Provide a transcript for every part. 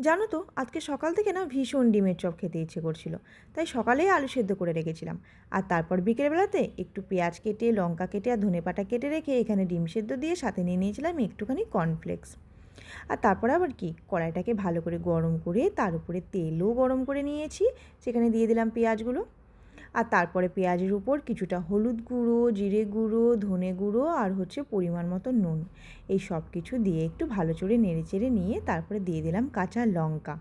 জানো তো আজকে সকাল থেকে না ভীষণ ডিমের চপ খেতে ইচ্ছে করছিল, তাই সকালেই আলু সেদ্ধ করে রেখেছিলাম। আর তারপর বিকেলবেলাতে একটু পেঁয়াজ কেটে, লঙ্কা কেটে আর ধনেপাতা কেটে রেখে এখানে ডিম সেদ্ধ দিয়ে সাথে নিয়ে নিয়েছিলাম একটুখানি কর্নফ্লেক্স। আর তারপরে আবার কি, কড়াইটাকে ভালো করে গরম করে তার উপরে তেলও গরম করে নিয়েছি, সেখানে দিয়ে দিলাম পেঁয়াজগুলো। আর তারপরে পেঁয়াজের উপর কিছুটা হলুদ গুঁড়ো, জিরে গুঁড়ো, ধনে গুঁড়ো আর পরিমাণ মতো নুন, এই সব কিছু দিয়ে একটু ভালো করে নেড়েচেড়ে নিয়ে তারপরে দিয়ে দিলাম কাঁচা লঙ্কা।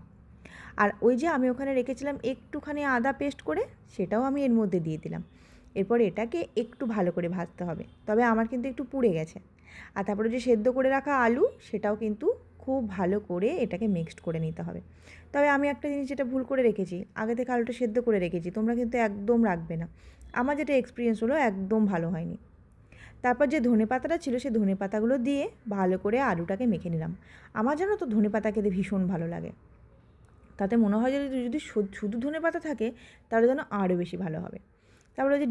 আর ওই যে আমি ওখানে রেখেছিলাম একটুখানি আদা পেস্ট করে, সেটাও আমি এর মধ্যে দিয়ে দিলাম। এরপর এটাকে একটু ভালো করে ভাজতে হবে, তবে আমার কিন্তু একটু পুড়ে গেছে। আর তারপরে যে সেদ্ধ করে রাখা আলু, সেটাও কিন্তু খুব ভালো করে এটাকে মিক্সড করে নিতে হবে। তবে আমি একটা জিনিস যেটা ভুল করে রেখেছি, আগে থেকে আলুটা সেদ্ধ করে রেখেছি, তোমরা কিন্তু একদম রাখবে না। আমার যেটা এক্সপিরিয়েন্স হলো, একদম ভালো হয়নি। তারপর যে ধনেপাতাটা ছিল, সেই ধনেপাতাগুলো দিয়ে ভালো করে আলুটাকে মেখে নিলাম। আমার জানো তো ধনেপাতা খেতে ভীষণ ভালো লাগে, তাতে মনে হয় যে যদি শুধু ধনেপাতা থাকে তাহলে যেন আরও বেশি ভালো হবে। তারপরে যে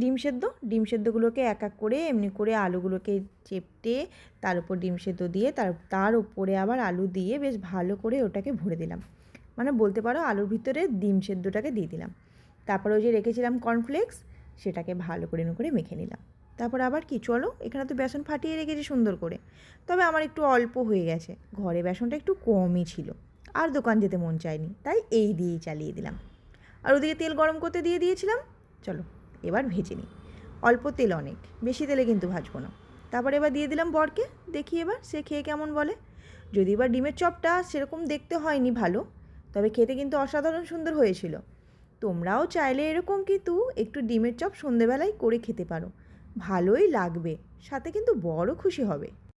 ডিম সেদ্ধগুলোকে এক এক করে এমনি করে আলুগুলোকে চেপটে তার উপর ডিম সেদ্ধ দিয়ে তার উপরে আবার আলু দিয়ে বেশ ভালো করে ওটাকে ভরে দিলাম। মানে বলতে পারো আলুর ভিতরে ডিম সেদ্ধটাকে দিয়ে দিলাম। তারপরে ওই যে রেখেছিলাম কর্নফ্লেক্স, সেটাকে ভালো করে মেখে নিলাম। তারপর আবার কি, চলো এখানে তো বেসন ফাটিয়ে রেখেছি সুন্দর করে, তবে আমার একটু অল্প হয়ে গেছে, ঘরে বেসনটা একটু কমই ছিল, আর দোকান যেতে মন চায়নি, তাই এই দিয়েই চালিয়ে দিলাম। আর ওদিকে তেল গরম করতে দিয়ে দিয়েছিলাম। চলো এবার ভেজে নিই, অল্প তেল, অনেক বেশি তেলে কিন্তু ভাজবো না। তারপর এবার দিয়ে দিলাম বরকে, দেখি এবার সে খেয়ে কেমন বলে। যদি এবার ডিমের চপটা সেরকম দেখতে হয়নি ভালো, তবে খেতে কিন্তু অসাধারণ সুন্দর হয়েছিল। তোমরাও চাইলে এরকম কিন্তু একটু ডিমের চপ সন্ধেবেলায় করে খেতে পারো, ভালোই লাগবে, সাথে কিন্তু বড় খুশি হবে।